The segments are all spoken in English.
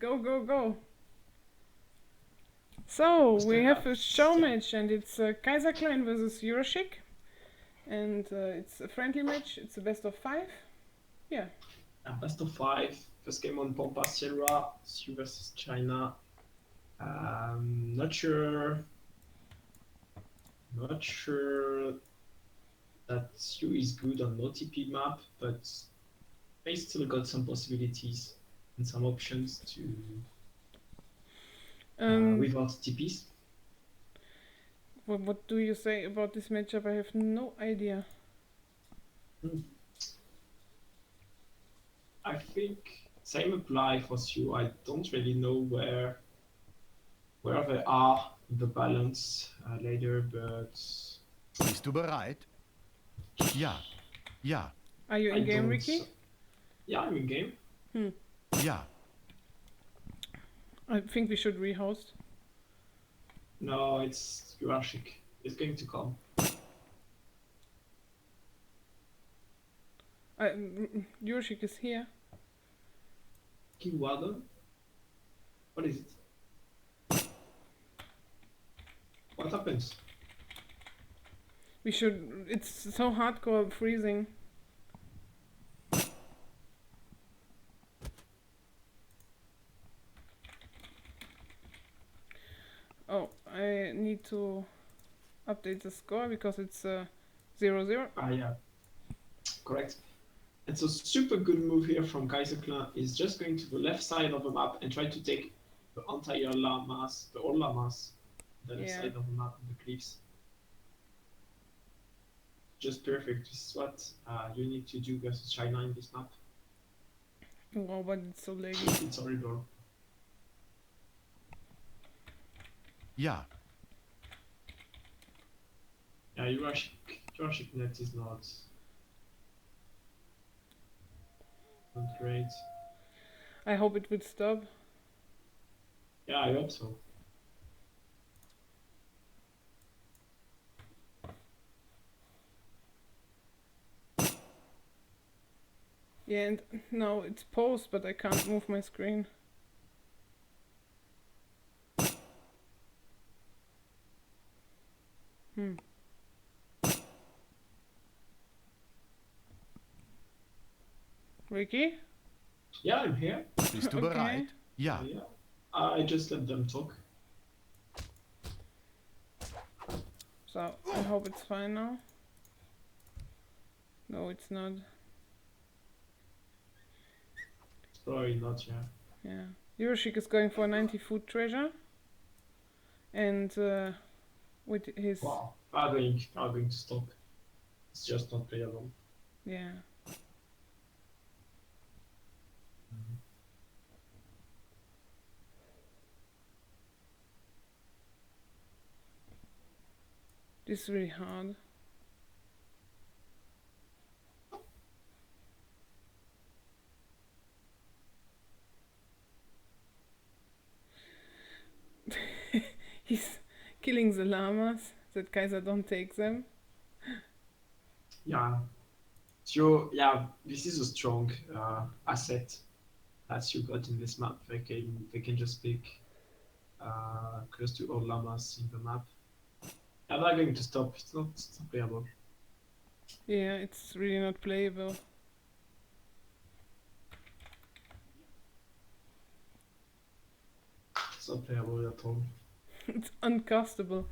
Go, go, go. So, we have a show match, and it's Kaiserklein versus Yurashic. And it's a friendly match, it's a best of 5. Yeah. Best of 5. First game on Pompa Sierra, Su versus China. Not sure that Su is good on no TP map, but they still got some possibilities and some options to without TPs. What do you say about this matchup? I have no idea. I think same apply for Su. I don't really know where they are in the balance later, but... Bist du bereit? Ja. Ja. Are you in game, Ricky? Yeah, I'm in game. Ja. I think we should rehost. No, it's Yurashic. It's going to come. Yurashic is here. Kiwada? What is it? What happens? We should... It's so hardcore freezing. Oh, I need to update the score because it's 0-0. Ah, yeah. Correct. It's a super good move here from Kaiserklein. Is just going to the left side of the map and try to take the entire llamas, the old llamas, the left side of the map, the cliffs. Just perfect. This is what you need to do versus China in this map. Wow, but it's so laggy. It's horrible. Ja. Yeah, Yurashic net is not great. I hope it would stop. Yeah, I hope so. Yeah, and now it's paused, but I can't move my screen. Ricky? Yeah, I'm here. Bist du bereit? Ja. Yeah. I just let them talk. So, I hope it's fine now. No, it's not. It's probably not, yeah. Yeah. Yurashic is going for a 90 food treasure. And with his... Wow. Are going to stop. It's just not playable. Yeah. This is really hard. He's killing the llamas that Kaiser don't take them. Yeah. So yeah, this is a strong asset that you got in this map. They can just pick close to all llamas in the map. I'm not going to stop. It's not playable. Yeah, it's really not playable. It's not playable at all. It's uncastable.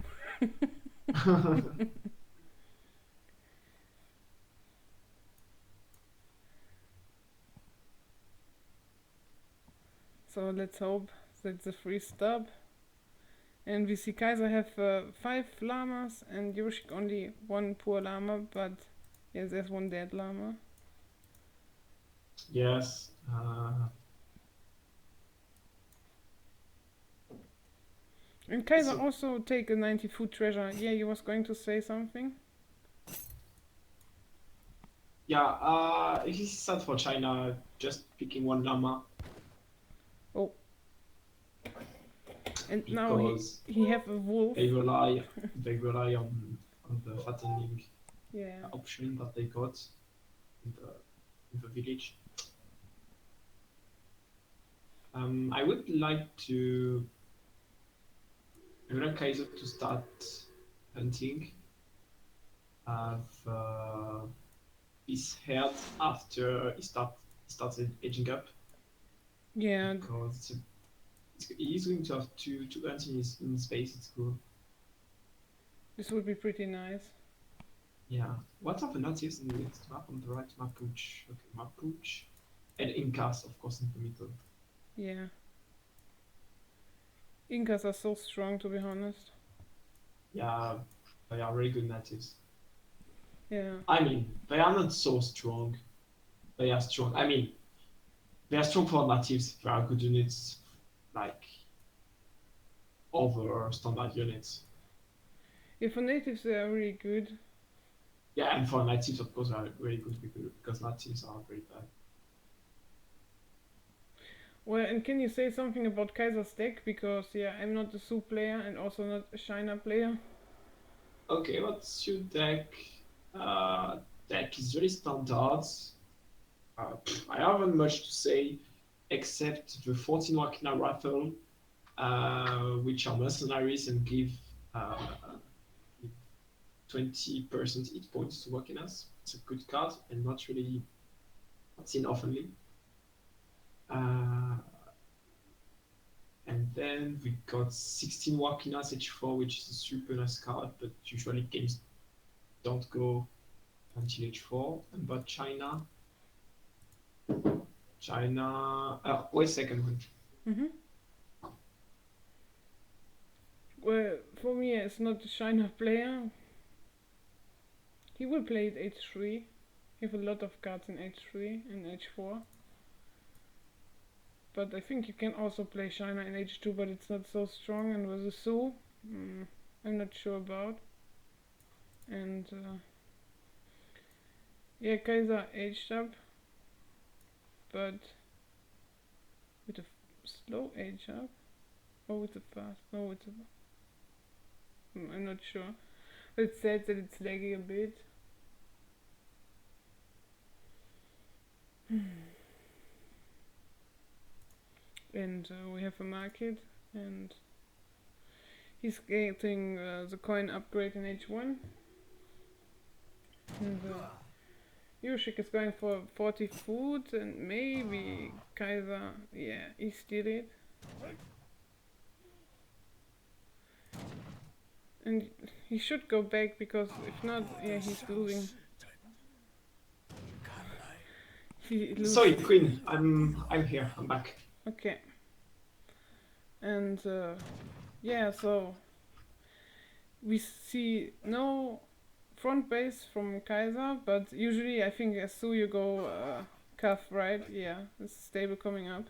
So let's hope that's a free stop. And we see Kaiser have 5 llamas and Yurashic only 1 poor llama, but yeah, there's 1 dead llama. Yes. And Kaiser also take a 90 food treasure. Yeah, you was going to say something? Yeah, it is sad for China just picking 1 llama. Oh. And now he have a wolf. They rely on the fattening option that they got in the village. I would like to. I would like Kaiser to start hunting. Have his head after he started aging up Yeah, because he's going to have two hunts in his base. It's cool. this would be pretty nice. Yeah. What are the natives in the next map on the right? Mapuche. Okay, Mapuche. And Incas, of course, in the middle. Yeah. Incas are so strong, to be honest. Yeah, they are very good natives. Yeah. I mean, they are not so strong. They are strong. I mean, they are strong for natives. They are good units, like over standard units. Yeah, for natives they are really good. Yeah, and for natives, of course, are very good because natives are very bad. Well, and can you say something about Kaiser's deck? Because, yeah, I'm not a Su player and also not a China player. Okay, what's your deck? Deck is very standard. I haven't much to say except the 14 Wakina Raffle, which are mercenaries and give 20% hit points to Wakinas. It's a good card and not really seen oftenly. And then we got 16 Wakinas H4, which is a super nice card, but usually games don't go until H4. And but China. Wait a second. Mm-hmm. Well, for me, it's not a China player. He will play it H3. He have a lot of cards in H3 and H4. But I think you can also play China in H2, but it's not so strong. And with the Su, I'm not sure about. And yeah, Kaiser aged up, but with a slow age up, or with a fast? No, with a. I'm not sure. But it said that it's laggy a bit. And we have a market, and he's getting the coin upgrade in H1. And Yurashic is going for 40 food, and maybe Kaiser, yeah, he steal it. And he should go back, because if not, yeah, he's losing. Sorry, Queen. I'm here. I'm back. Okay. And yeah, so we see no front base from Kaiser, but usually I think as Su you go Cuff, right? Yeah, it's stable coming up.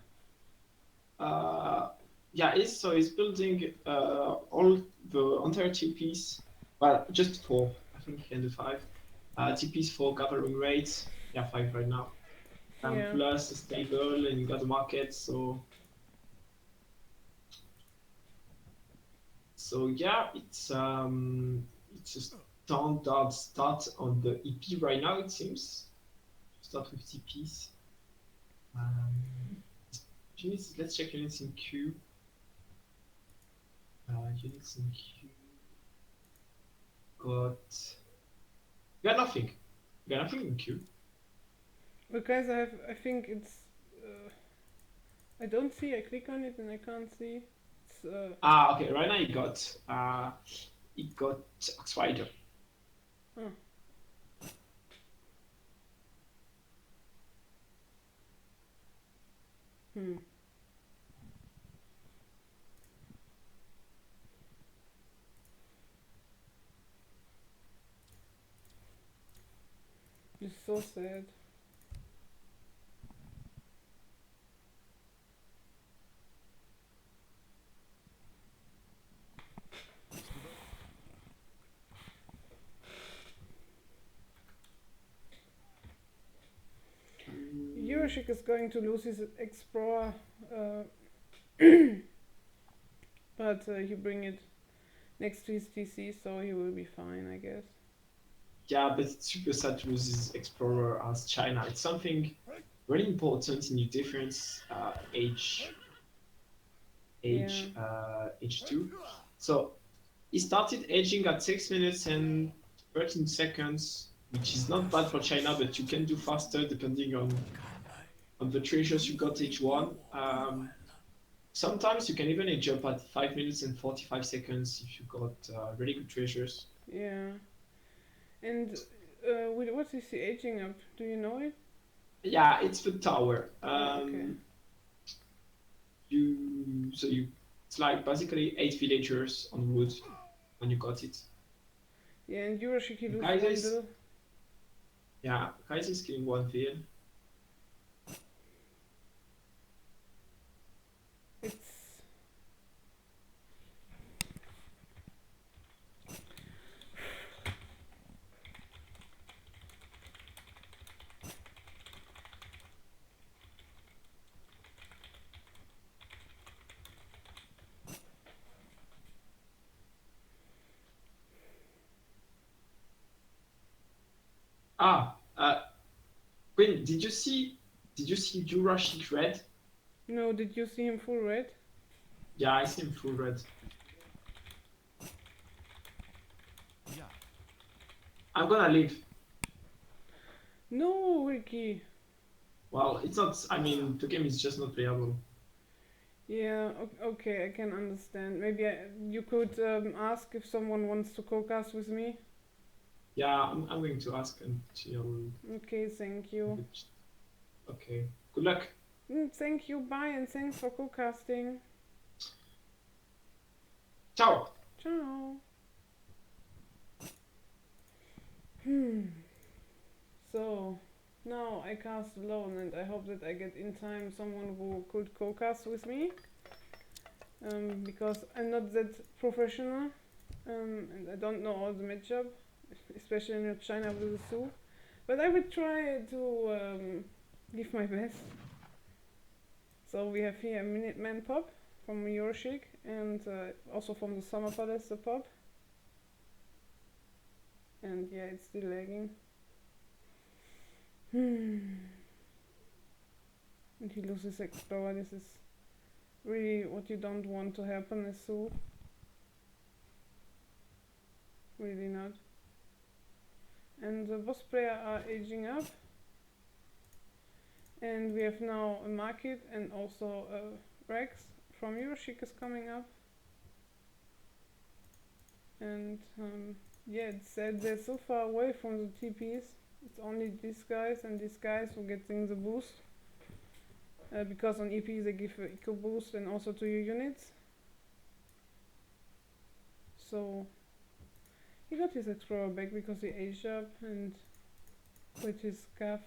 Yeah, he's building all the entire TPs. Well, just four. I think he can do five. TPs for gathering rates. Yeah, five right now. Yeah. Plus a stable, and you got the market. So yeah, it's a standard start on the EP right now. It seems. Start with TPs. Units. Let's check units in Q. Units in Q. We got nothing. We got nothing in Q. But Kaiser have, I think it's. I don't see. I click on it and I can't see. It's. Okay. Right now you got Oxrider. Huh. It's so sad. Yurashic is going to lose his Explorer, but you bring it next to his TC, so he will be fine, I guess. Yeah, but it's super sad to lose his Explorer as China. It's something really important in your defense age H2. So he started aging at 6 minutes and 13 seconds, which is not bad for China, but you can do faster depending on the treasures you got each one. Sometimes you can even age up at 5 minutes and 45 seconds if you got really good treasures. Yeah. And what is he aging up? Do you know it? Yeah, it's the tower. Okay. It's like basically 8 villagers on wood when you got it. Yeah, and Yurashic loses Kaiser one is bill. yeah, Kaiser is killing one vill. It's Quinn, did you see Yurashic red? no. Did you see him full red? Yeah, I see him full red. Ja. I'm gonna leave. No, Ricky. Well, it's not. I mean, the game is just not playable. Yeah. Okay, I can understand. Maybe you could ask if someone wants to co-cast with me. Yeah, I'm going to ask until. Okay, thank you. Okay. Good luck. Thank you. Bye, and thanks for co-casting. Ciao. Ciao. So now I cast alone, and I hope that I get in time someone who could co-cast with me. Because I'm not that professional, and I don't know all the matchup, especially in China with the Su. But I will try to give my best. So we have here a Minuteman pop from Yurashic, and also from the Summer Palace the pop. And yeah, it's still lagging. And he loses Explorer. This is really what you don't want to happen as Su. Really not. And the boss player are aging up. And we have now a market and also a Rex from Yurashic is coming up. And yeah, it's sad they're so far away from the TPs. It's only these guys and these guys who getting the boost. Because on EP they give an eco boost and also to your units. So he got his Explorer back because he aged up and with his scarf.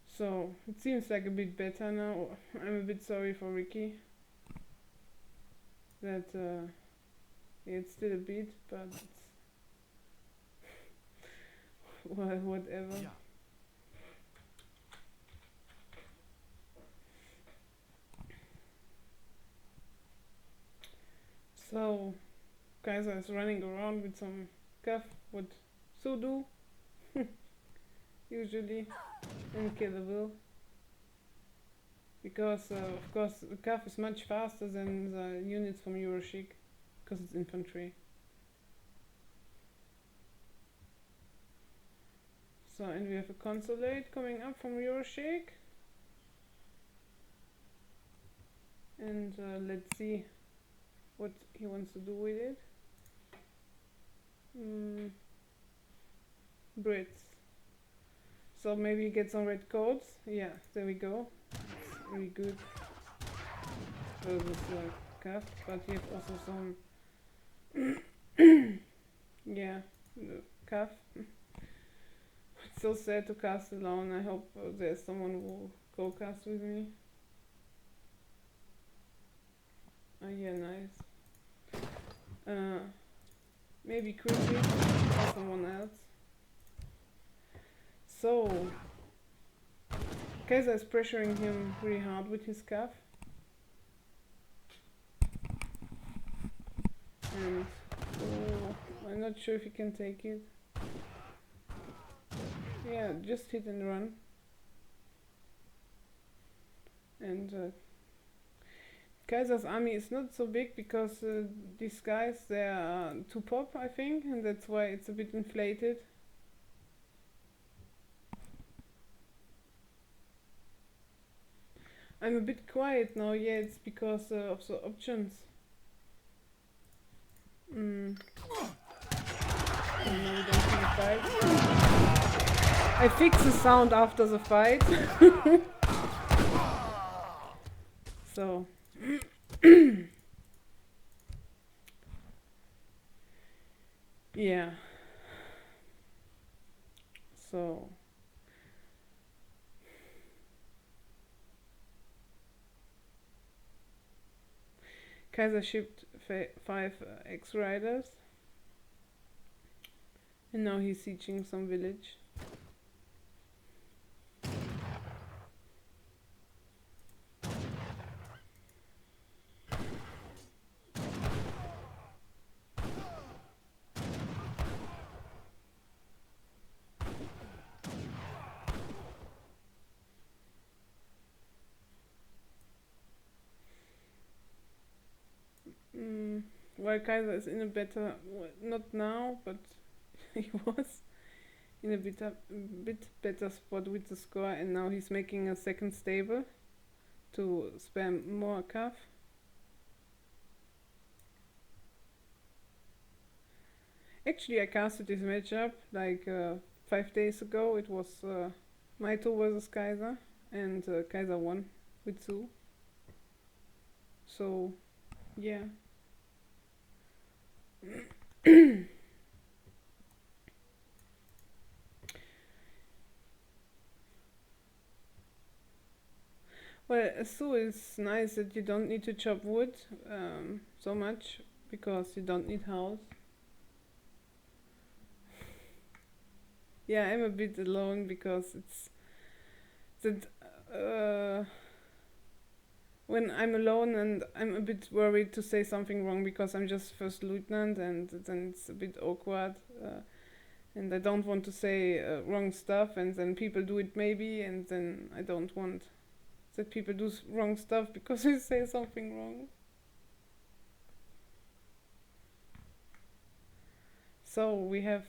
So it seems like a bit better now. I'm a bit sorry for Ricky. That yeah, it's still a bit, but it's well, whatever. Ja. So Kaiser is running around with some cuff, what Su do usually, and kill the will. Because of course the cuff is much faster than the units from Yurashic, because it's infantry. So, and we have a consulate coming up from Yurashic. And let's see what he wants to do with it. Brits. So maybe get some red codes. Yeah, there we go. It's really good. This cuff, but you have also some yeah, cuff. It's so sad to cast alone. I hope there's someone who will co-cast with me. Oh yeah, nice. Maybe Chrissy or someone else. So Kaiser is pressuring him really hard with his cuff. And I'm not sure if he can take it. Yeah, just hit and run. And Kaiser's army is not so big because these guys, they are too pop, I think, and that's why it's a bit inflated. I'm a bit quiet now, yeah, it's because of the options. Mm. And now we don't see the fight. I fix the sound after the fight. So. Yeah. So. Kaiser shipped 5 X-Riders. And now he's sieging some village. Well, Kaiser is in a better, not now, but he was in a bit better spot with the score, and now he's making a second stable to spam more calf. Actually, I casted this matchup like 5 days ago. It was Maito versus Kaiser, and Kaiser won with 2. So, yeah. Well, Su is nice that you don't need to chop wood so much because you don't need house. Yeah, I'm a bit alone because it's that when I'm alone and I'm a bit worried to say something wrong because I'm just first lieutenant, and then it's a bit awkward, and I don't want to say wrong stuff, and then people do it maybe, and then I don't want that people do wrong stuff because I say something wrong. So we have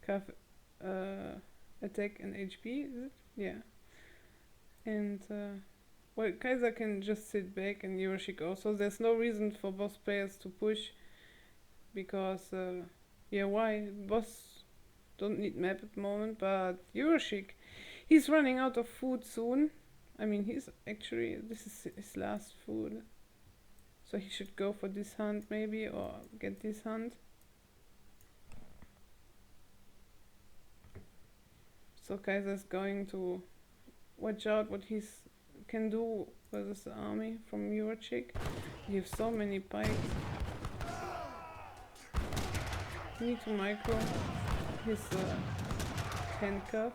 Calf attack and HP, is it? Yeah. And well, Kaiser can just sit back, and Yurashic also. There's no reason for both players to push because yeah, why? Boss don't need map at the moment, but Yurashic, he's running out of food soon. I mean, he's actually, this is his last food, so he should go for this hunt maybe, or get this hunt. So Kaiser's going to watch out what he can do versus the army from Yurashic. You have so many pikes. You need to micro his handcuff.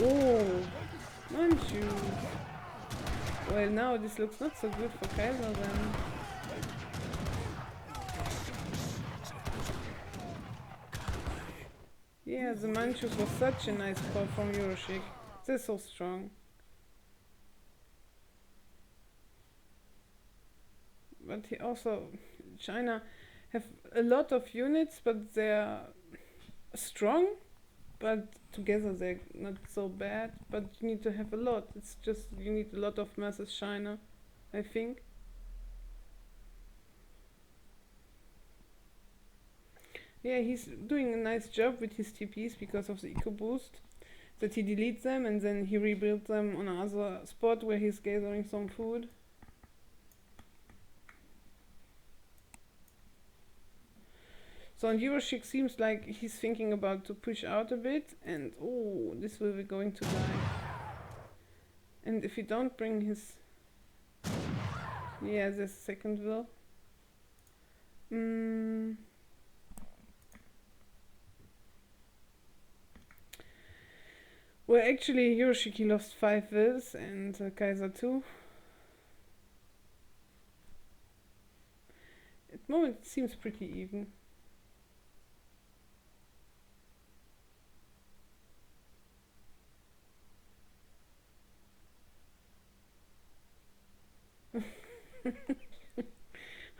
Oh, Manchu. Well, now this looks not so good for Kaiser then. Yeah, the Manchus was such a nice call from Yurashic. They're so strong. But he also, China have a lot of units, but they're strong, but together they're not so bad. But you need to have a lot. It's just, you need a lot of masses China, I think. Yeah, he's doing a nice job with his TPs because of the eco boost. That he deletes them and then he rebuilds them on another spot where he's gathering some food. So on Yurashic seems like he's thinking about to push out a bit, and oh, this will be going to die. And if you don't bring his... Yeah, the second will. Well, actually, Yurashic lost 5 wills and Kaiser 2. At the moment, it seems pretty even.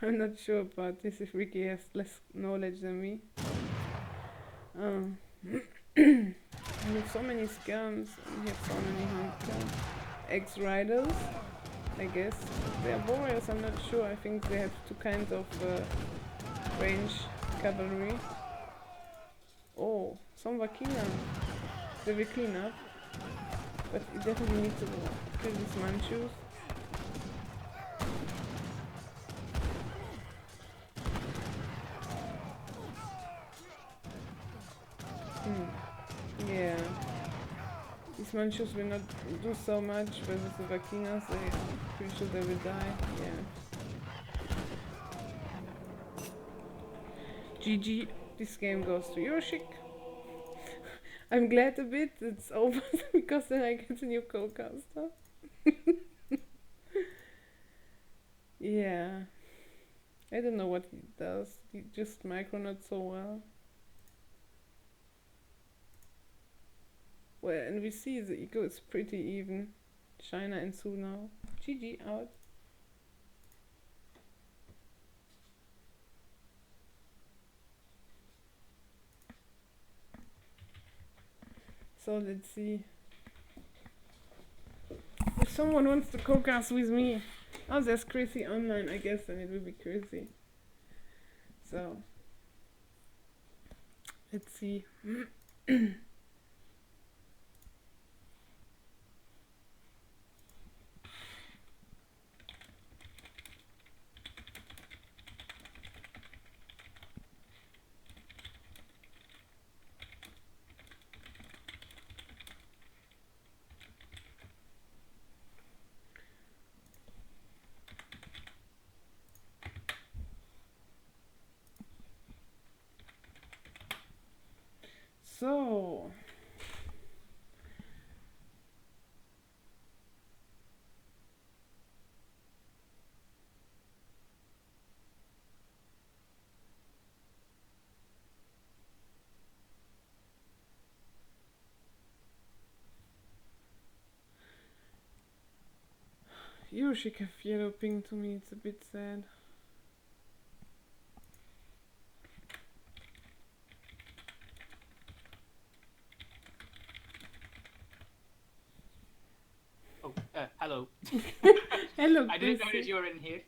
I'm not sure about this if Ricky has less knowledge than me. We have so many scams, and we have so many hunter ex-riders, I guess. They are warriors, I'm not sure. I think they have 2 kinds of range cavalry. Oh, some Vakina. They will clean up. But you definitely need to kill these Manchus. Yeah. These Manchus will not do so much versus the Vakinas. I'm pretty sure they will die. Yeah. GG. This game goes to Yurashic. I'm glad a bit it's over because then I get a new co-caster. Yeah. I don't know what he does. He just micro not so well. Well, and we see the eco is pretty even. China and Su now. GG out. So let's see. If someone wants to co-cast with me. Oh, there's Chrissy online, I guess, then it will be Chrissy. So let's see. So Yurashic have yellow ping to me, it's a bit sad. Oh, hello. Hello, I didn't Chrissy. notice you were in here.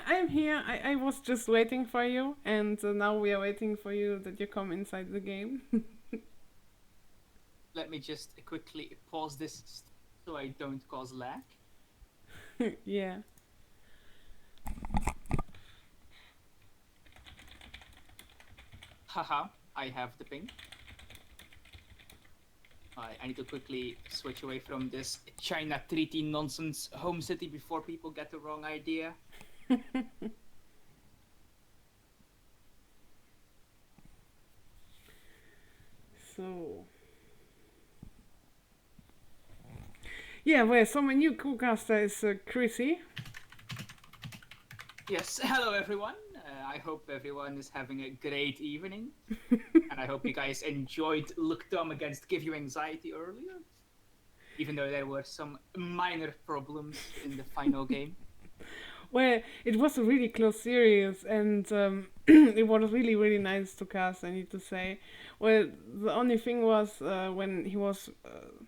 I'm here. I was just waiting for you, and now we are waiting for you that you come inside the game. Let me just quickly pause this so I don't cause lag. Yeah. Haha, I have the ping. I need to quickly switch away from this China treaty nonsense home city before people get the wrong idea. So. Yeah, well, so my new co-caster is Chrissy. Yes, hello everyone. I hope everyone is having a great evening. And I hope you guys enjoyed Look Dumb against Give You Anxiety earlier. Even though there were some minor problems in the final game. Well, it was a really close series, and it was really, really nice to cast, I need to say. Well, the only thing was when he was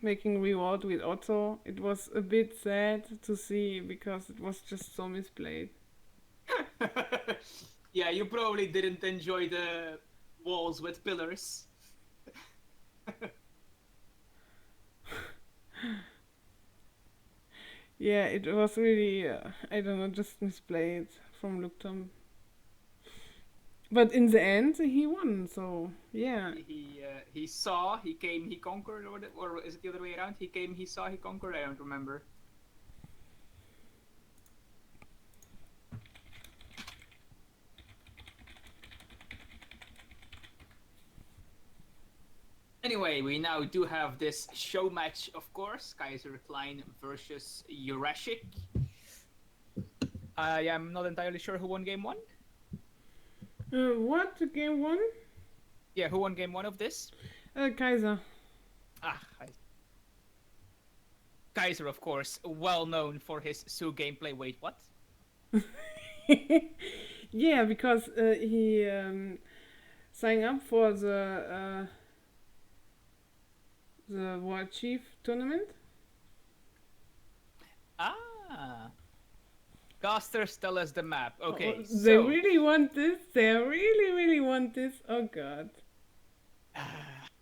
making reward with Otto, it was a bit sad to see because it was just so misplayed. Yeah, you probably didn't enjoy the walls with pillars. Yeah, it was really, I don't know, just misplayed from Luktom. But in the end, he won, so yeah. He saw, he came, he conquered, or is it the other way around? He came, he saw, he conquered. I don't remember. Anyway, we now do have this show match, of course. Kaiserklein versus Yurashic. I am not entirely sure who won game 1. What? Game 1? Yeah, who won game 1 of this? Kaiser. Ah, Kaiser, of course, well known for his Su gameplay. Wait, what? Yeah, because he signed up for the World Chief tournament. Ah. Casters tell us the map. Okay, Oh, so... they really want this. They really, really want this. Oh god.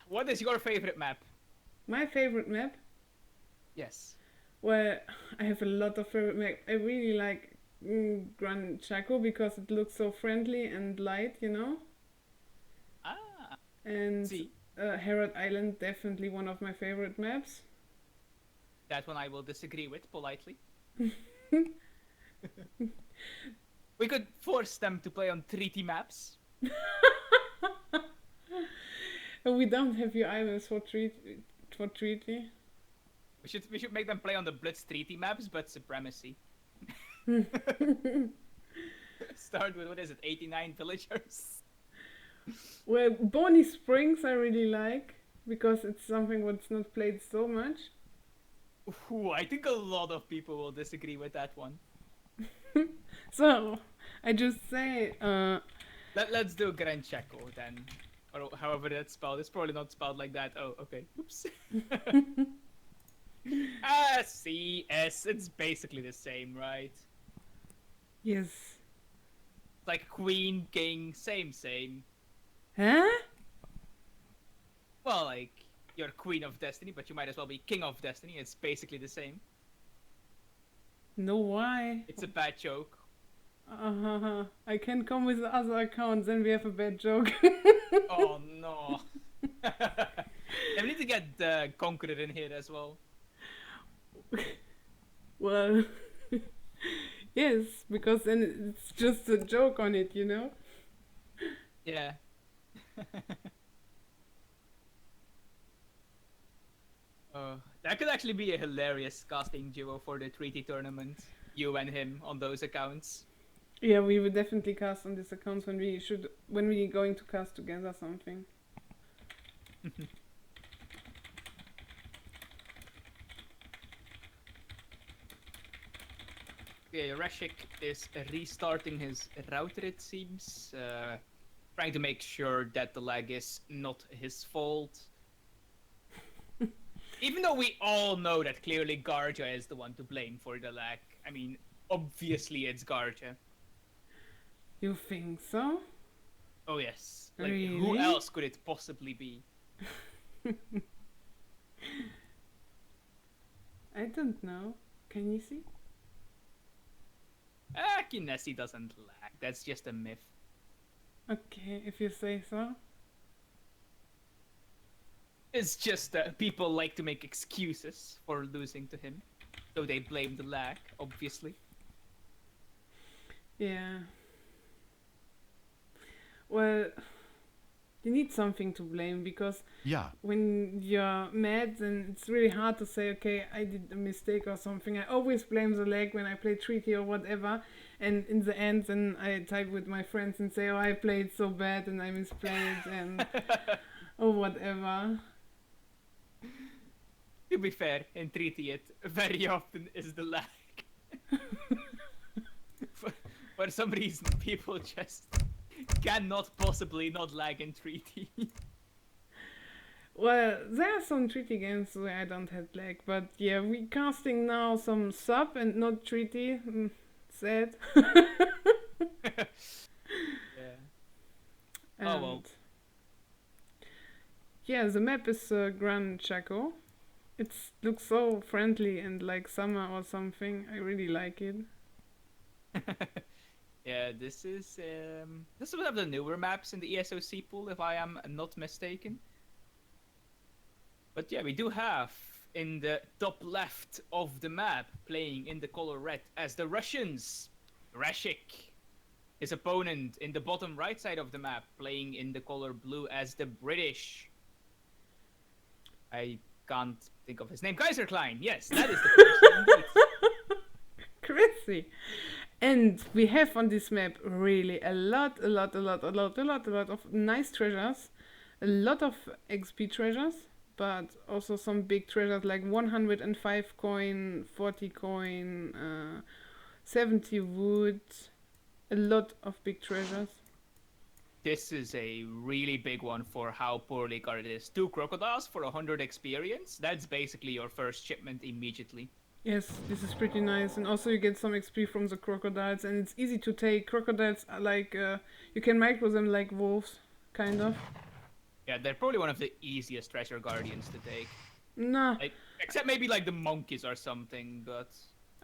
What is your favorite map? My favorite map? Yes. Well, I have a lot of favorite map. I really like Gran Chaco because it looks so friendly and light, you know? Ah. And See, Herod Island, definitely one of my favorite maps. that one I will disagree with politely. We could force them to play on treaty maps. We don't have your islands for treaty. We should make them play on the Blitz treaty maps, but supremacy. Start with, what is it, 89 villagers? Well, Bonnie Springs I really like because it's something that's not played so much. Ooh, I think a lot of people will disagree with that one. So I just say, Let's do Gran Chaco then. Or however that's spelled. It's probably not spelled like that. Oh, okay. Oops. CS. It's basically the same, right? yes. Like Queen, King, same. Huh? Well, like, you're Queen of Destiny, but you might as well be King of Destiny. It's basically the same. No, why? It's a bad joke. I can come with the other accounts, then we have a bad joke. Oh no. I need to get the Conqueror in here as well. Well, yes, because then it's just a joke on it, you know? Yeah. That could actually be a hilarious casting duo for the treaty tournament. You and him on those accounts. Yeah, we would definitely cast on these accounts when we're going to cast together something. Okay, Yurashic is restarting his router, it seems. Trying to make sure that the lag is not his fault. Even though we all know that clearly Garja is the one to blame for the lag. I mean, obviously it's Garja. You think so? Oh yes. Like, Really? who else could it possibly be? I don't know. Can you see? Kinesi doesn't lag. That's just a myth. Okay, if you say so. It's just that people like to make excuses for losing to him. So they blame the lag, obviously. Yeah. Well, you need something to blame because Yeah. when you're mad, then it's really hard to say, okay, I did a mistake or something. I always blame the lag when I play treaty or whatever. And in the end, then I type with my friends and say, oh, I played so bad and I misplayed and or whatever. To be fair, in treaty it very often is the lag. For some reason, people just cannot possibly not lag in treaty. Well, there are some treaty games where I don't have lag, but yeah, we casting now some sub and not treaty. Sad. Yeah. And Oh, well. yeah, the map is Gran Chaco. It looks so friendly and like summer or something. I really like it. Yeah, this is one of the newer maps in the ESOC pool, if I am not mistaken. But yeah, we do have in the top left of the map, playing in the color red as the Russians, Yurashic. His opponent in the bottom right side of the map, playing in the color blue as the British. I can't think of his name. Kaiserklein. Yes, that is the person. Indeed. Crazy. And we have on this map really a lot of nice treasures, a lot of XP treasures, but also some big treasures like 105 coin, 40 coin, 70 wood, a lot of big treasures. This is a really big one for how poorly guarded it is. 2 crocodiles for 100 experience. That's basically your first shipment immediately. Yes, this is pretty nice, and also you get some XP from the crocodiles, and it's easy to take. Crocodiles are like you can micro them like wolves, kind of. Yeah, they're probably one of the easiest treasure guardians to take. Nah, Like, except maybe like the monkeys or something, but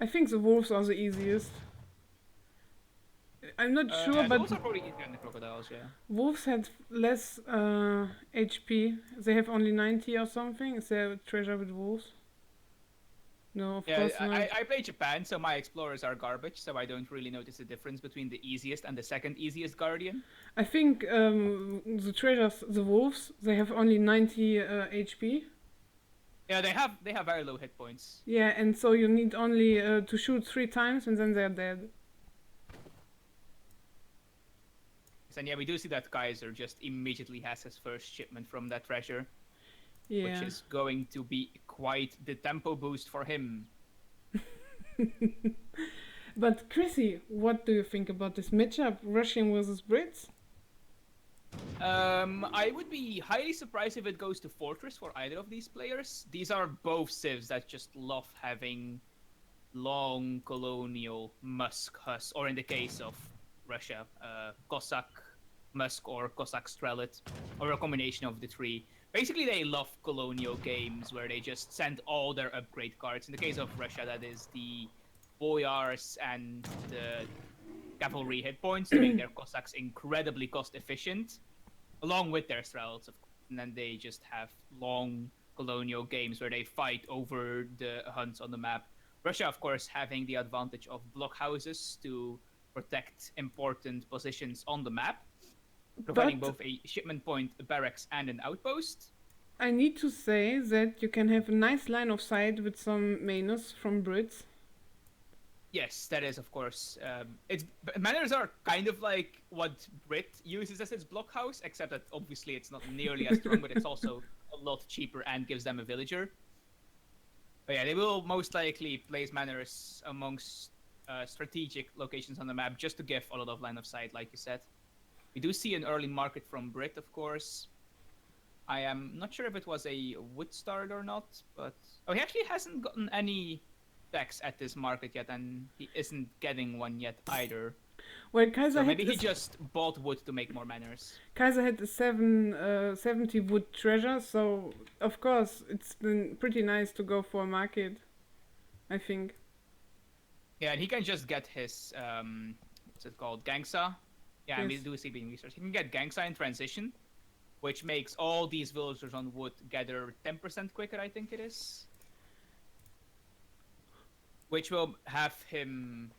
I think the wolves are the easiest. I'm not sure, yeah, but those are probably easier than the crocodiles. Yeah. wolves had less HP. They have only 90 or something. Is there a treasure with wolves? No, of Yeah, course not. I play Japan, so my explorers are garbage, so I don't really notice the difference between the easiest and the second easiest guardian. I think the treasures, the wolves, they have only 90 HP. Yeah, they have very low hit points. Yeah, and so you need only to shoot 3 times and then they're dead. And yeah, we do see that Kaiser just immediately has his first shipment from that treasure, Yeah. which is going to be quite the tempo boost for him. But Chrissy, what do you think about this matchup, Russian versus Brits? I would be highly surprised if it goes to Fortress for either of these players. These are both civs that just love having long colonial Musk Hus, or in the case of Russia, Cossack Musk or Cossack Strelet, or a combination of the 3. Basically, they love colonial games where they just send all their upgrade cards. In the case of Russia, that is the boyars and the cavalry hit points to make their Cossacks incredibly cost efficient, along with their Strelts, of course. And then they just have long colonial games where they fight over the hunts on the map. Russia, of course, having the advantage of blockhouses to protect important positions on the map, providing But both a shipment point, a barracks, and an outpost. I need to say that you can have a nice line of sight with some Manus from Brits. Yes, that is, of course. Manors are kind of like what Brit uses as its blockhouse, except that obviously it's not nearly as strong, but it's also a lot cheaper and gives them a villager. But yeah, they will most likely place manors amongst strategic locations on the map just to give a lot of line of sight, like you said. We do see an early market from Brit, of course. I am not sure if it was a wood start or not, but he actually hasn't gotten any decks at this market yet, and he isn't getting one yet either. Well, Kaiser So maybe had he just bought wood to make more manors. Kaiser had a 70 wood treasure, so of course it's been pretty nice to go for a market, I think. Yeah, and he can just get his what's it called, Gangsa. Yeah, and we Yes. do see being research. He can get Gangsa in transition, which makes all these villagers on wood gather 10% quicker, I think it is. Which will have him,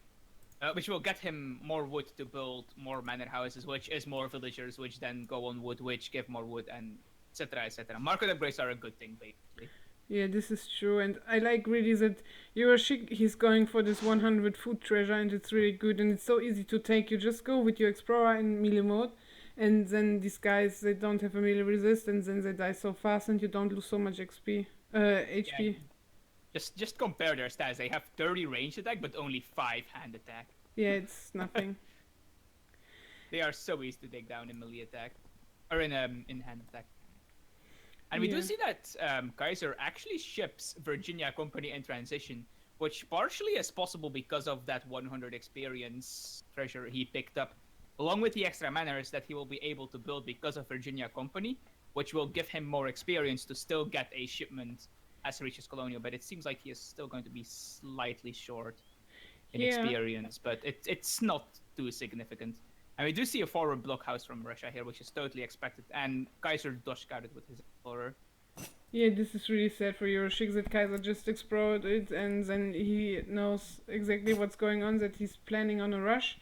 which will get him more wood to build more manor houses, which is more villagers, which then go on wood, which give more wood, and etc. etc. Market upgrades are a good thing, basically. Yeah, this is true, and I like really that Yurashic, he's going for this 100 food treasure, and it's really good, and it's so easy to take. You just go with your explorer in melee mode, and then these guys, they don't have a melee resist, and then they die so fast, and you don't lose so much HP. HP. Yeah, just compare their stats. They have 30 range attack, but only 5 hand attack. Yeah, it's nothing. They are so easy to take down in melee attack, or in hand attack. And we Yeah. do see that Kaiser actually ships Virginia Company in transition, which partially is possible because of that 100 experience treasure he picked up, along with the extra manors that he will be able to build because of Virginia Company, which will give him more experience to still get a shipment as he reaches Colonial. But it seems like he is still going to be slightly short in Yeah. experience, but it's not too significant. And we do see a forward blockhouse from Russia here, which is totally expected. And Kaiser dodge guarded with his explorer. Yeah, this is really sad for Yurashic that Kaiser just exploded it, and then he knows exactly what's going on, that he's planning on a rush.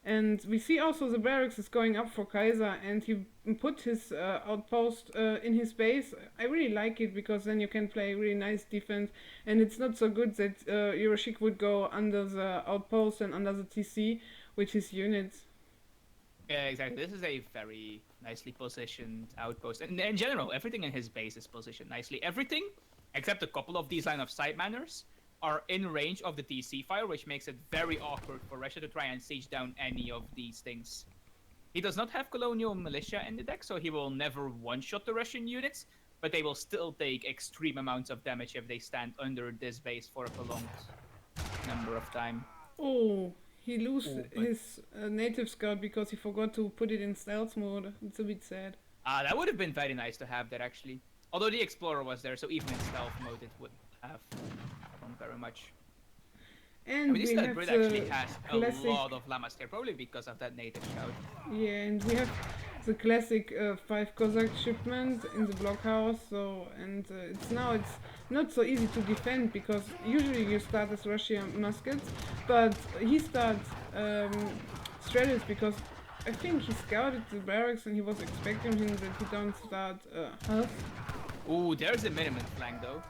And we see also the barracks is going up for Kaiser, and he put his outpost in his base. I really like it because then you can play really nice defense, and it's not so good that Yurashic would go under the outpost and under the TC with his units. Yeah, exactly. This is a very nicely positioned outpost. And in general, everything in his base is positioned nicely. Everything, except a couple of these line of sight manners, are in range of the TC fire, which makes it very awkward for Russia to try and siege down any of these things. He does not have colonial militia in the deck, so he will never one-shot the Russian units, but they will still take extreme amounts of damage if they stand under this base for a prolonged number of time. Oh, he lose but- his native scout because he forgot to put it in stealth mode. It's a bit sad. That would have been very nice to have that, actually. Although the Explorer was there, so even in stealth mode it would have done very much. And I mean, this we have Grid the actually has classic, a lot of llamas here, probably because of that native scout. yeah, and we have the classic 5 Cossack shipment in the blockhouse. So and it's not so easy to defend because usually you start as Russian muskets, but he starts strategies because I think he scouted the barracks and he was expecting him that he don't start health. Ooh, there's a minimum flank though.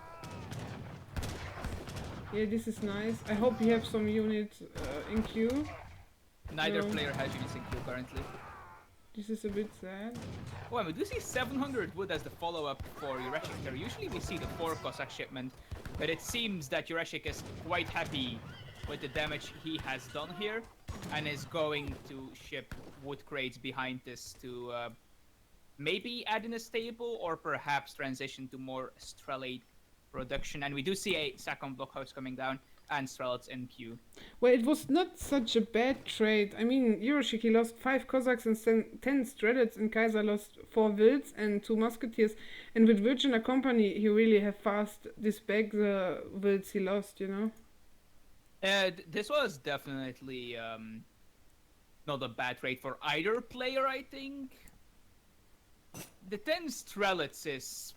Yeah, this is nice. I hope he have some units in queue. Neither No. player has units in queue currently. This is a bit sad. Oh, and we do see 700 wood as the follow-up for Yurashic there. Usually we see the 4 Cossack shipment, but it seems that Yurashic is quite happy with the damage he has done here, and is going to ship wood crates behind this to maybe add in a stable, or perhaps transition to more strelate production. And we do see a second blockhouse coming down, and strelates in queue. Well, it was not such a bad trade. I mean, Yurashic, he lost 5 Cossacks and 10 Strelets, and Kaiser lost 4 Wilds and 2 Musketeers. And with Virginia Company, he really have fast dispatched the Wilds he lost, you know? This was definitely not a bad trade for either player, I think. The 10 Strelets is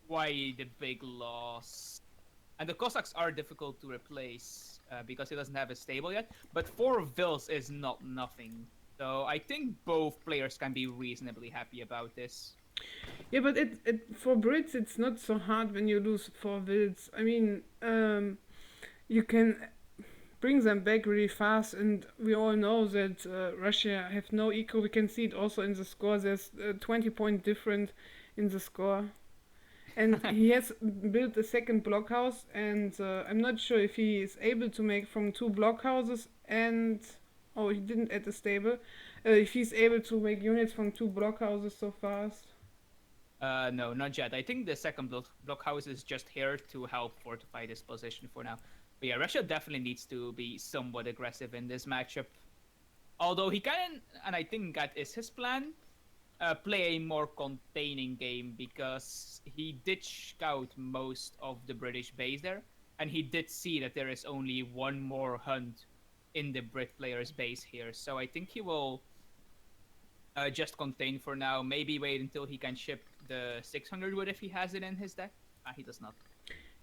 quite a big loss. And the Cossacks are difficult to replace because he doesn't have a stable yet. But 4 Vils is not nothing. So I think both players can be reasonably happy about this. Yeah, but it for Brits, it's not so hard when you lose 4 Wilds. I mean, you can bring them back really fast, and we all know that Russia have no eco. We can see it also in the score. There's 20-point difference in the score. And he has built a second blockhouse, and I'm not sure if he is able to make from 2 blockhouses and... Oh, he didn't add a stable. If he's able to make units from 2 blockhouses so fast. No, not yet. I think the second blockhouse is just here to help fortify this position for now. But yeah, Russia definitely needs to be somewhat aggressive in this matchup. Although he can, and I think that is his plan, play a more containing game, because he did scout most of the British base there, and he did see that there is only one more hunt in the Brit player's base here. So I think he will just contain for now, maybe wait until he can ship the 600 wood if he has it in his deck. He does not.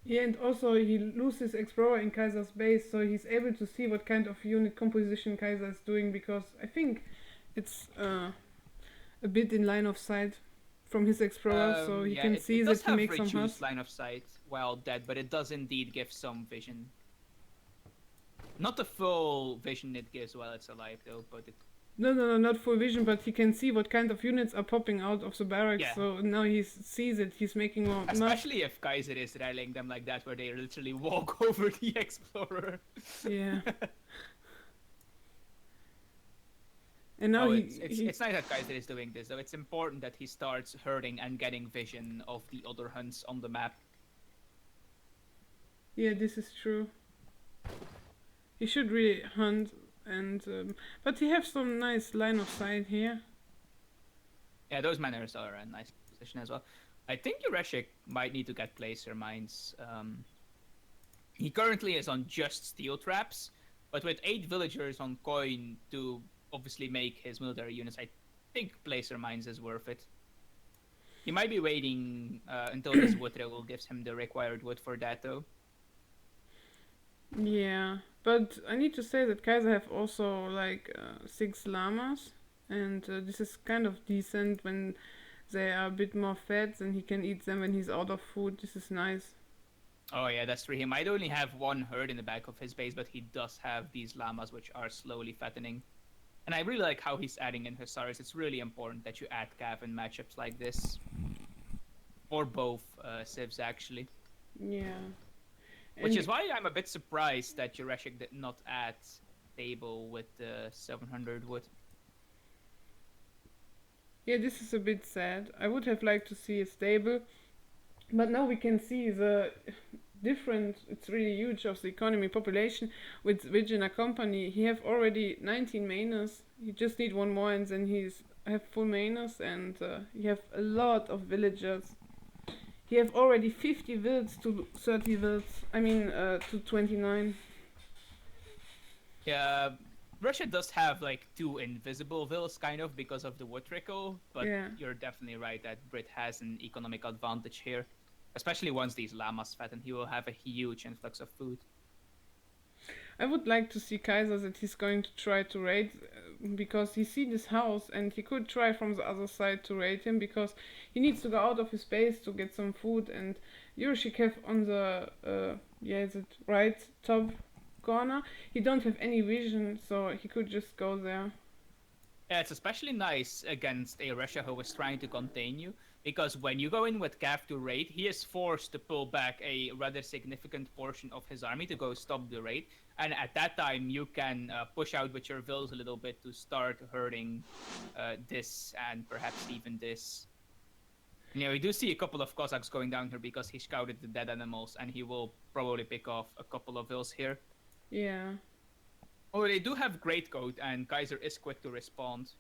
Yeah, and also he loses Explorer in Kaiser's base, so he's able to see what kind of unit composition Kaiser is doing, because I think it's a bit in line of sight from his Explorer, so he can see that he makes some reduced hustle. line of sight while dead, but it does indeed give some vision. Not the full vision it gives while it's alive, though, but it... No, not full vision, but he can see what kind of units are popping out of the barracks, Yeah. so now he sees it, he's making more... Especially if Kaiser is rallying them like that, where they literally walk over the Explorer. Yeah. And now It's nice that Kaiser is doing this, though. It's important that he starts hurting and getting vision of the other hunts on the map. Yeah, this is true. He should really hunt, and but he has some nice line of sight here. Yeah, those manners are a nice position as well. I think Yurashic might need to get placer mines. He currently is on just steel traps, but with 8 villagers on coin to obviously make his military units, I think placer mines is worth it. He might be waiting until this wood drill gives him the required wood for that, though. Yeah, But I need to say that Kaiser have also like 6 llamas, and this is kind of decent when they are a bit more fed, and he can eat them when he's out of food. This is nice. Oh yeah, that's true. He might only have one herd in the back of his base, but he does have these llamas which are slowly fattening. And I really like how he's adding in Hussars. It's really important that you add Cav in matchups like this. Or both civs, actually. Yeah. Which And is why I'm a bit surprised that Yurashic did not add stable with the 700 wood. yeah, this is a bit sad. I would have liked to see a stable, but now we can see the difference. It's really huge of the economy population with Virginia Company. He have already 19 mainers. He just need one more, and then he's have full mainers, and he have a lot of villagers. He have already 50 wilds to 30 wilds. I mean, to 29. Yeah, Russia does have like 2 invisible vills, kind of, because of the wood trickle, but Yeah. you're definitely right that Brit has an economic advantage here. Especially once these llamas fatten, he will have a huge influx of food. I would like to see Kaiser that he's going to try to raid because he see this house and he could try from the other side to raid him because he needs to go out of his base to get some food, and Yurashic have on the is it right top corner. He don't have any vision, so he could just go there. Yeah, it's especially nice against a Russia who is trying to contain you, because when you go in with Cav to raid, he is forced to pull back a rather significant portion of his army to go stop the raid, and at that time you can push out with your vills a little bit to start hurting this and perhaps even this. You know, we do see a couple of Cossacks going down here because he scouted the dead animals, and he will probably pick off a couple of vills here. Yeah. Oh, they do have Great Coat, and Kaiser is quick to respond.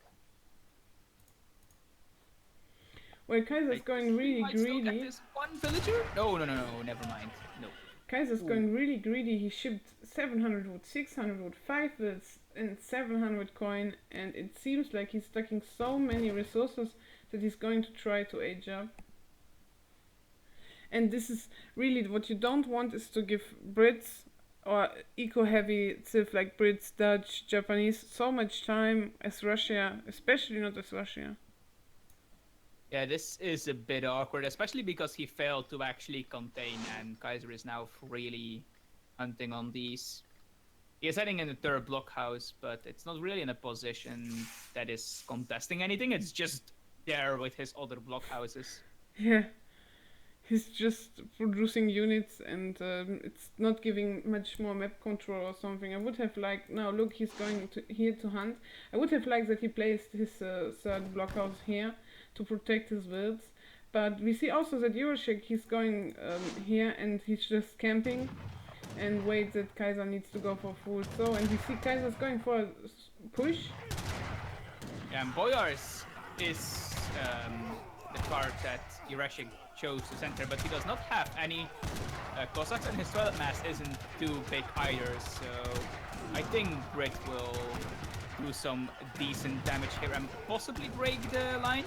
Well, Kaiser's going really Might still get greedy. this one villager? No, never mind. No. Kaiser's going really greedy. He shipped 700 wood, 600 wood, 5 woods, and 700 coin, and it seems like he's stacking so many resources that he's going to try to age up. And this is really what you don't want, is to give Brits or eco-heavy civ like Brits, Dutch, Japanese so much time as Russia, especially not as Russia. Yeah, this is a bit awkward, especially because he failed to actually contain, and Kaiser is now freely hunting on these. He is heading in the third blockhouse, but it's not really in a position that is contesting anything. It's just there with his other blockhouses. Yeah, he's just producing units, and it's not giving much more map control or something. I would have liked, now look, he's going to here to hunt. I would have liked that he placed his third blockhouse here to protect his wilds. But we see also that Yurashic, he's going here, and he's just camping and wait that Kaiser needs to go for food. So, and we see Kaiser's going for a push. Yeah, and Boyars is the card that Yurashic chose to center, but he does not have any Cossacks, and his toilet mass isn't too big either, so I think Brit will do some decent damage here and possibly break the line.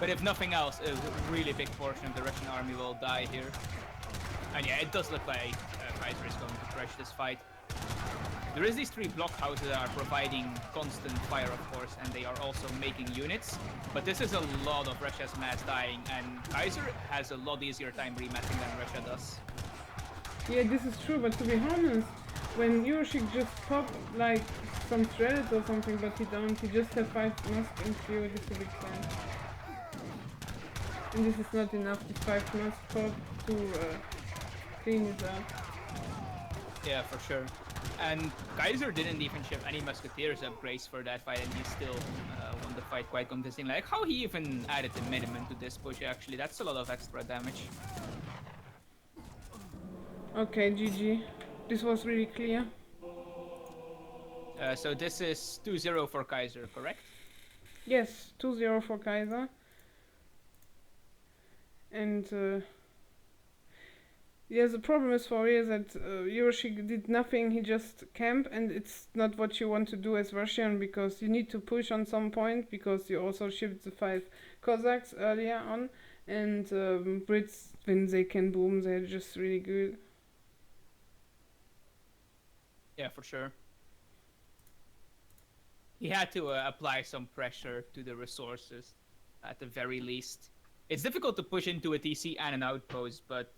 But if nothing else, a really big portion of the Russian army will die here. And yeah, it does look like Kaiser is going to crush this fight. There is these 3 blockhouses that are providing constant fire, of course, and they are also making units. But this is a lot of Russia's mass dying, and Kaiser has a lot easier time remassing than Russia does. Yeah, this is true, but to be honest, when Yurashic just pop like some threads or something, but he don't, he just have 5 musk and few, this is a big sign. And this is not enough, this 5 musk pop to clean it up. Yeah, for sure. And Kaiser didn't even ship any musketeers upgrades for that fight, and he still won the fight quite convincingly. Like how he even added the minimum to this push, actually. That's a lot of extra damage. Okay, GG. This was really clear. So this is 2-0 for Kaiser, correct? Yes, 2-0 for Kaiser. And yeah, the problem is for me that Yurashic did nothing, he just camped, and it's not what you want to do as Russian, because you need to push on some point, because you also shipped the 5 Cossacks earlier on, and Brits, when they can boom, they're just really good. Yeah, for sure. He had to apply some pressure to the resources, at the very least. It's difficult to push into a TC and an outpost, but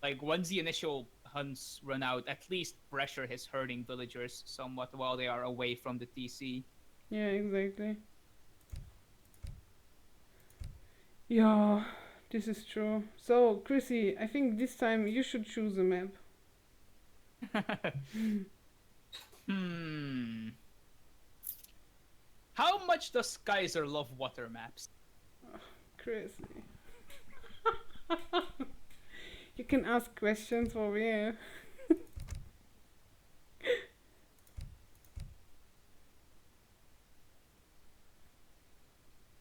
like once the initial hunts run out, at least pressure his herding villagers somewhat while they are away from the TC. Yeah, exactly. Yeah, this is true. So, Chrissy, I think this time you should choose a map. Hmm. How much does Kaiser love water maps? Chrissy. You can ask questions for real.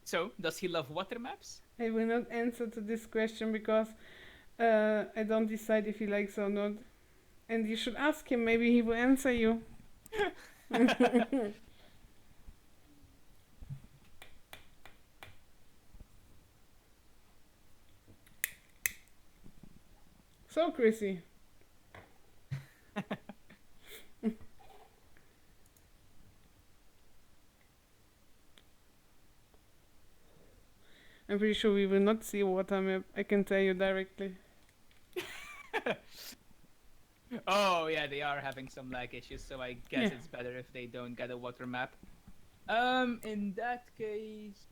So, does he love water maps? I will not answer to this question because I don't decide if he likes or not. And you should ask him, maybe he will answer you. So, Chrissy. I'm pretty sure we will not see a water map. I can tell you directly. Oh yeah, they are having some lag issues, so I guess Yeah. it's better if they don't get a water map. In that case,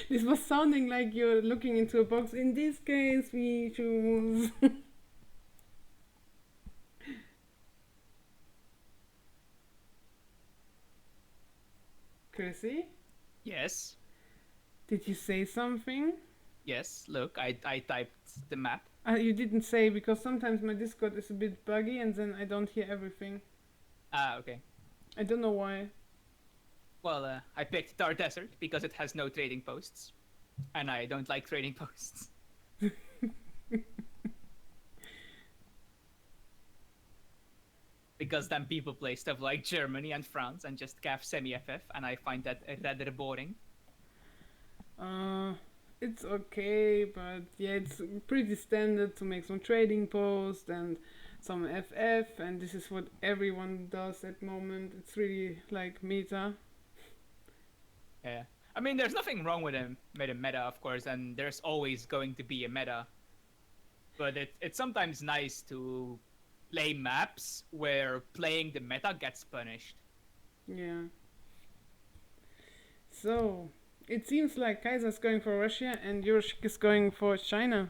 This was sounding like you're looking into a box. In this case, we choose. Chrissy, yes, did you say something? yes. Look, I typed the map. You didn't say because sometimes my Discord is a bit buggy and then I don't hear everything. Ah, okay. I don't know why. Well, I picked Tar Desert because it has no trading posts, and I don't like trading posts. Because then people play stuff like Germany and France and just calf semi-FF, and I find that rather boring. It's okay, but yeah, it's pretty standard to make some trading posts and some FF, and this is what everyone does at the moment. It's really like meta. Yeah. I mean, there's nothing wrong with a meta, of course, and there's always going to be a meta. But it's sometimes nice to play maps where playing the meta gets punished. Yeah. So, it seems like Kaiser's going for Russia and Yurashic is going for China.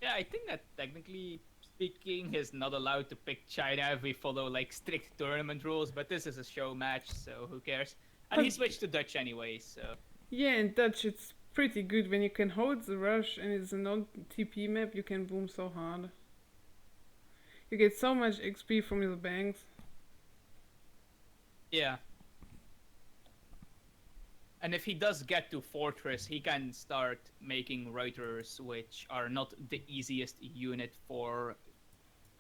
Yeah, I think that technically speaking, he's not allowed to pick China if we follow like strict tournament rules, but this is a show match, so who cares? And he switched to Dutch anyway, so. Yeah, in Dutch it's pretty good when you can hold the rush and it's a non-TP map, you can boom so hard. You get so much XP from your banks. Yeah. And if he does get to Fortress, he can start making Reuters, which are not the easiest unit for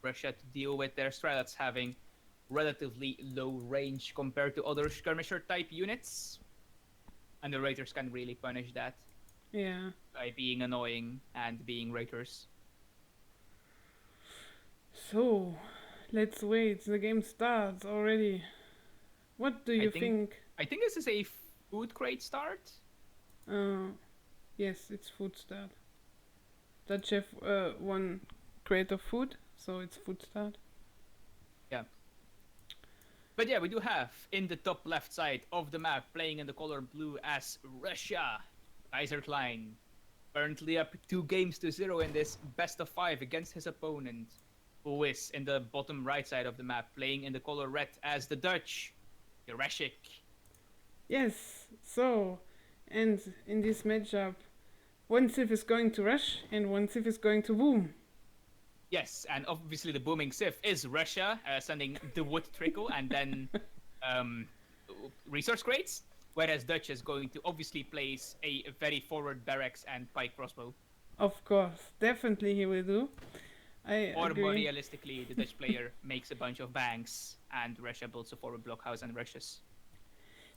Russia to deal with. Their strats having relatively low range compared to other skirmisher type units. And the Reuters can really punish that Yeah. by being annoying and being Reuters. So, let's wait. The game starts already. What do you think? I think this is a food crate start. Yes, it's food start. Dutch have one crate of food, so it's food start. Yeah. But yeah, we do have in the top left side of the map, playing in the color blue as Russia, Kaiserklein, currently up 2-0 in this best of 5 against his opponent, who is in the bottom right side of the map, playing in the color red as the Dutch, Yurashic. Yes, so, and in this matchup, one Civ is going to rush and one Civ is going to boom. Yes, and obviously the booming Civ is Russia, sending the wood trickle and then resource crates, whereas Dutch is going to obviously place a very forward barracks and pike crossbow. Of course, definitely he will do. I Or agree. more realistically, the Dutch player makes a bunch of banks and Russia builds a forward blockhouse and rushes.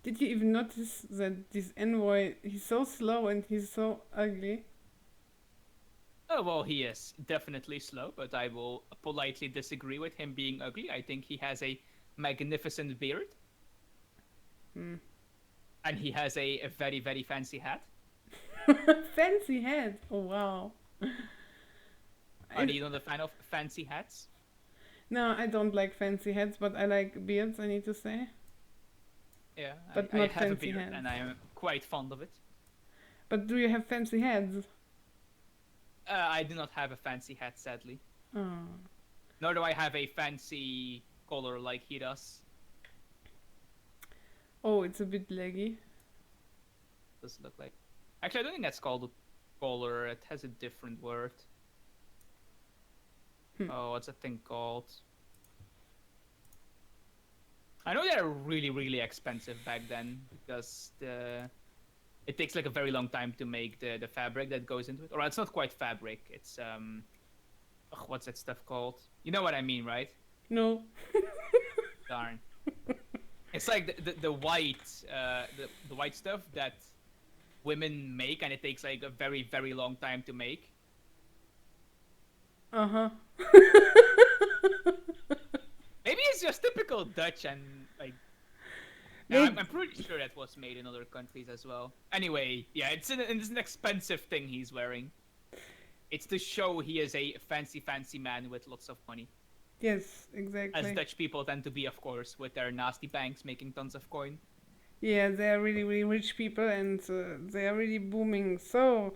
Did you even notice that this envoy, he's so slow and he's so ugly? Oh, well, he is definitely slow, but I will politely disagree with him being ugly. I think he has a magnificent beard. Hmm. And he has a very, very fancy hat. Fancy head. Oh wow. Are you not a fan of fancy hats? No, I don't like fancy heads, but I like beards, I need to say. Yeah, But I not have a fancy beard hats. and I am quite fond of it. But do you have fancy heads? I do not have a fancy hat, sadly. Oh. Nor do I have a fancy collar like he does. Oh, it's a bit laggy. Does it look like? Actually, I don't think that's called a collar. It has a different word. Oh, what's that thing called? I know they're really, really expensive back then because it takes like a very long time to make the fabric that goes into it. Or it's not quite fabric. It's what's that stuff called? You know what I mean, right? No. Darn. It's like the white the white stuff that women make, and it takes like a very, very long time to make. Uh-huh. Maybe it's just typical Dutch and like. Maybe- I'm pretty sure that was made in other countries as well. Anyway, yeah, it's an expensive thing he's wearing. It's to show he is a fancy, fancy man with lots of money. Yes, exactly. As Dutch people tend to be, of course, with their nasty banks making tons of coin. Yeah, they are really, really rich people and they are really booming. So,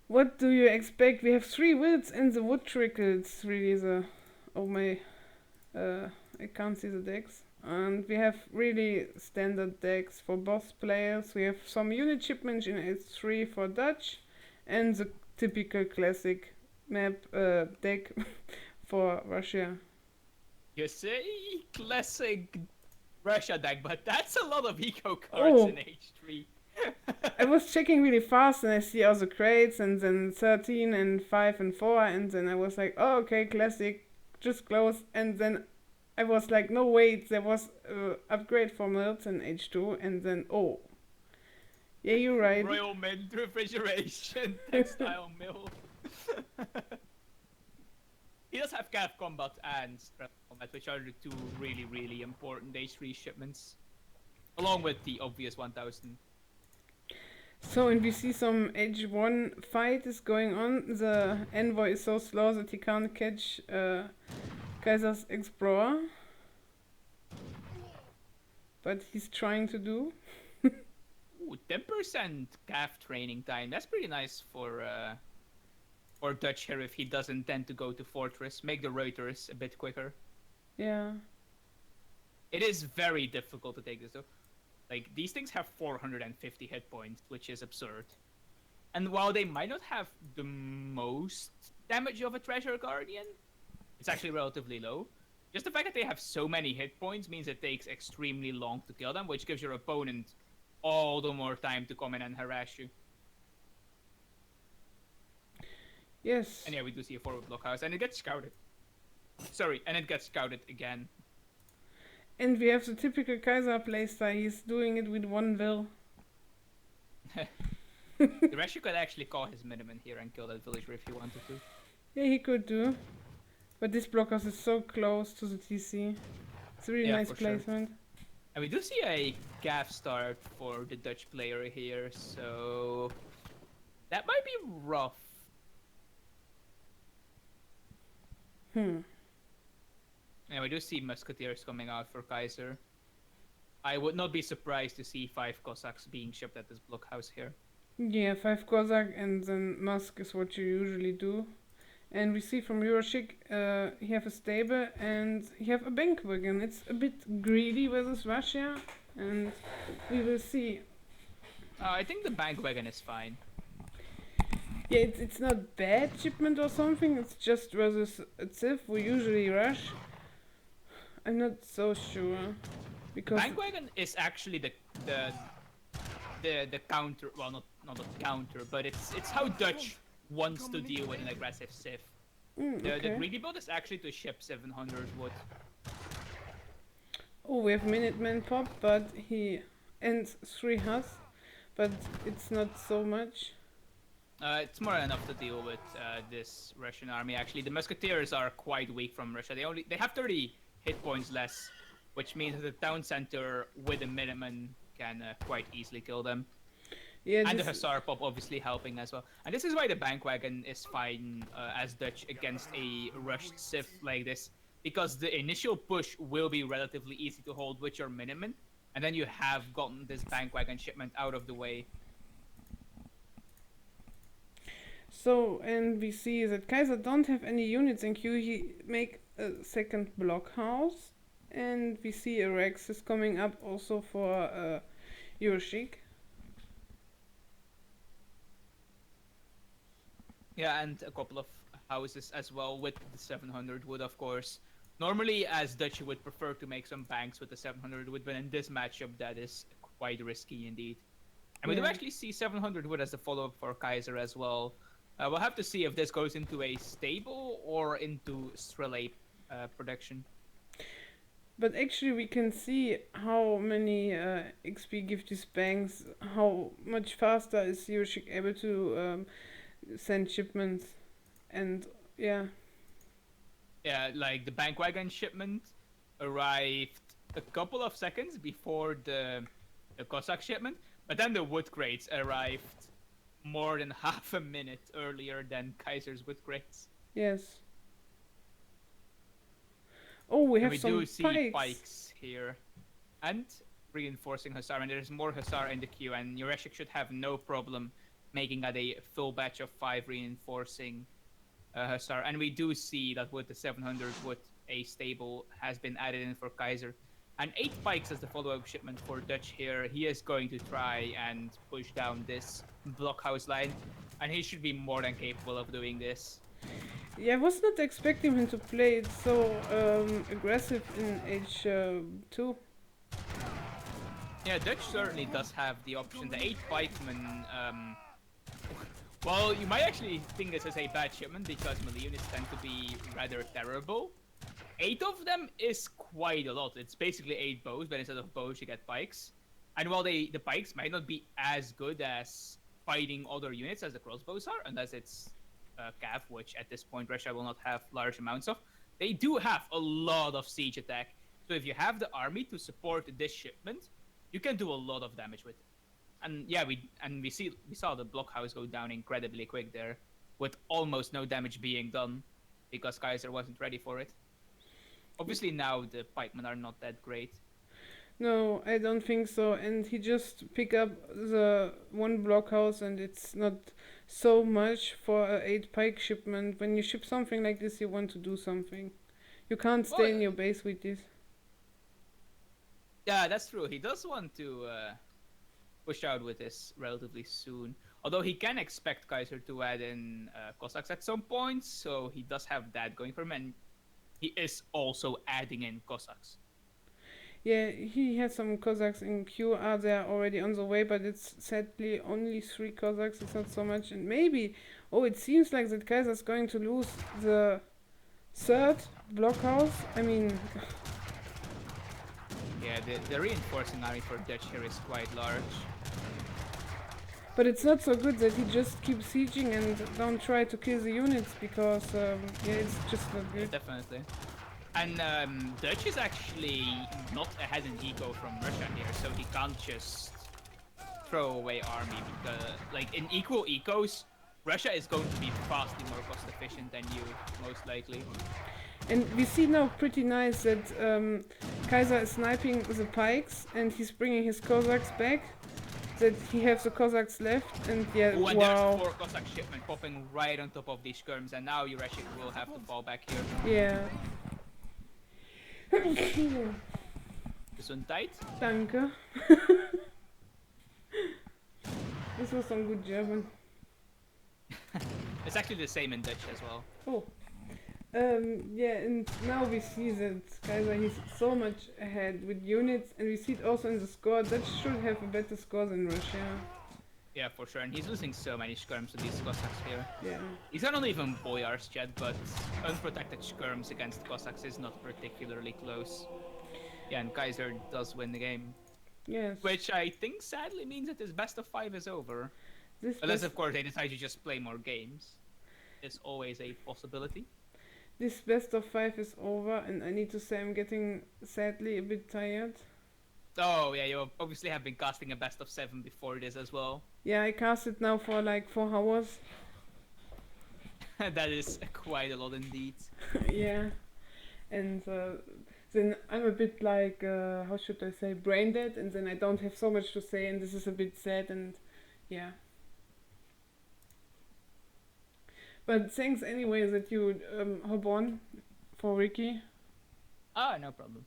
what do you expect? We have 3 wilds and the wood trickles. Really the... Oh my... I can't see the decks. And we have really standard decks for both players. We have some unit shipments in S3 for Dutch. And the typical classic map deck for Russia. You say classic Russia deck, but that's a lot of eco cards Oh. in H3. I was checking really fast and I see all the crates and then 13 and 5 and 4 and then I was like, oh okay, classic, just close. And then I was like, no wait, there was upgrade for mills in H2 and then, oh. Yeah, you're right. Royal Mint Refrigeration Textile Mill. He does have Cav Combat and Strap Combat, which are the 2 really, really important H3 shipments. Along with the obvious 1000. So, and we see some H1 fight is going on. The envoy is so slow that he can't catch Kaiser's Explorer. But he's trying to do. Ooh, 10% Cav training time. That's pretty nice for Dutch here if he doesn't tend to go to Fortress. Make the Reuters a bit quicker. Yeah. It is very difficult to take this though. Like, these things have 450 hit points, which is absurd. And while they might not have the most damage of a Treasure Guardian, it's actually relatively low. Just the fact that they have so many hit points means it takes extremely long to kill them, which gives your opponent all the more time to come in and harass you. Yes. And yeah, we do see a forward blockhouse, and it gets scouted. Sorry, and it gets scouted again. And we have the typical Kaiser playstyle. He's doing it with 1 will. The rest you could actually call his minimum here and kill that villager if you wanted to. Yeah, he could do. But this blockhouse is so close to the TC. It's a really Yeah, nice for sure. placement. And we do see a gaff start for the Dutch player here, so that might be rough. And we do see musketeers coming out for Kaiser. I would not be surprised to see 5 Cossacks being shipped at this blockhouse here. Yeah, 5 Cossack and then Musk is what you usually do. And we see from Yurashic, he have a stable and he have a bank wagon. It's a bit greedy versus Russia, and we will see. I think the bank wagon is fine. Yeah, it's not bad shipment or something. It's just versus a Civ we usually rush. I'm not so sure because Bank wagon is actually the counter. Well, not the counter, but it's how Dutch wants to deal with an aggressive Civ. The okay. greedy build is actually to ship 700 wood. Oh, we have Minuteman pop, but he ends 3 Hus, but it's not so much. It's more than enough to deal with this Russian army. Actually, the musketeers are quite weak from Russia. They have 30 hit points less, which means that the town center with a Minuteman can quite easily kill them. Yeah, And the this, Hussar Pop obviously helping as well. And this is why the Bankwagon is fine as Dutch against a rushed Civ like this. Because the initial push will be relatively easy to hold with your Minuteman. And then you have gotten this Bankwagon shipment out of the way. so, and we see that Kaiser don't have any units in queue. He make a second blockhouse, and we see a Rex is coming up also for Yurashic. Yeah, and a couple of houses as well with the 700 wood, of course. Normally, as Dutch, you would prefer to make some banks with the 700 wood, but in this matchup, that is quite risky indeed. And we do Yeah. actually see 700 wood as the follow-up for Kaiser as well. We'll have to see if this goes into a stable or into Strelay production. But actually, we can see how many XP give these banks. How much faster is Yurashic able to send shipments, and yeah. Yeah, like the Bankwagon shipment arrived a couple of seconds before the Cossack shipment, but then the wood crates arrived more than half a minute earlier than Kaiser's wood crates. Yes. Oh, we And have we some do see pikes. pikes here. And reinforcing Hussar, and there's more Hussar in the queue, and Yurashic should have no problem making that a full batch of 5 reinforcing Hussar. And we do see that with the 700 wood, a stable has been added in for Kaiser. And 8 pikes as the follow-up shipment for Dutch here. He is going to try and push down this blockhouse line, and he should be more than capable of doing this. Yeah, I was not expecting him to play it so aggressive in H2. Yeah, Dutch certainly does have the option. The 8 pikemen, well, you might actually think this is a bad shipment because melee units tend to be rather terrible. 8 of them is quite a lot. It's basically 8 bows, but instead of bows you get pikes. And while the pikes might not be as good as fighting other units as the crossbows are, unless it's Cav, which at this point Russia will not have large amounts of, they do have a lot of siege attack. So if you have the army to support this shipment, you can do a lot of damage with it. And yeah, we saw the blockhouse go down incredibly quick there, with almost no damage being done, because Kaiser wasn't ready for it. Obviously now the pikemen are not that great. No, I don't think so. And he just pick up the one blockhouse, and it's not so much for a 8 pike shipment. When you ship something like this, you want to do something. You can't stay in your base with this. Yeah, that's true. He does want to push out with this relatively soon. Although he can expect Kaiser to add in Cossacks at some point, so he does have that going for him. And he is also adding in Cossacks. Yeah, he has some Cossacks in queue. Are there already on the way, but it's sadly only 3 Cossacks. It's not so much. And maybe, oh, it seems like that Kaiser's going to lose the 3rd blockhouse. I mean, Yeah, the reinforcing army for Dutch here is quite large. but it's not so good that he just keeps sieging and don't try to kill the units, because yeah, it's just not Yeah, good. definitely. And Dutch is actually not ahead in eco from Russia here, so he can't just throw away army, because like in equal ecos, Russia is going to be vastly more cost efficient than you, most likely. And we see now pretty nice that Kaiser is sniping the pikes, and he's bringing his Cossacks back. That he has the Cossacks left, and yeah, Oh, and wow. there's 4 Cossack shipment popping right on top of these skirms, and now Yurashic will have to fall back here. Yeah. Gesundheit. Danke. This was some good German. It's actually the same in Dutch as well. Oh. Yeah, and now we see that Kaiser, he's so much ahead with units, and we see it also in the score. Dutch should have a better score than Russia. Yeah, for sure, and he's losing so many skirms to these Cossacks here. Yeah. He's not even boyars yet, but unprotected skirms against Cossacks is not particularly close. Yeah, and Kaiser does win the game. Yes. Which I think sadly means that his best of 5 is over. This Unless, best, of course, they decide to just play more games. It's always a possibility. this best of 5 is over, and I need to say I'm getting sadly a bit tired. Oh, yeah, you obviously have been casting a best of 7 before this as well. Yeah, I cast it now for like 4 hours. That is quite a lot indeed. Yeah, and then I'm a bit like, how should I say, brain dead, and then I don't have so much to say, and this is a bit sad, and yeah. But thanks anyway that you hop on for Ricky. Ah, no problem.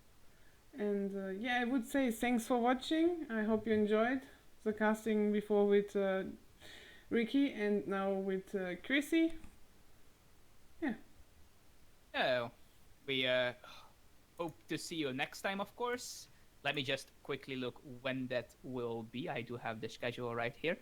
And yeah, I would say thanks for watching. I hope you enjoyed the casting before with Ricky and now with Chrissy. Oh, we hope to see you next time, of course. Let me just quickly look when that will be. I do have the schedule right here.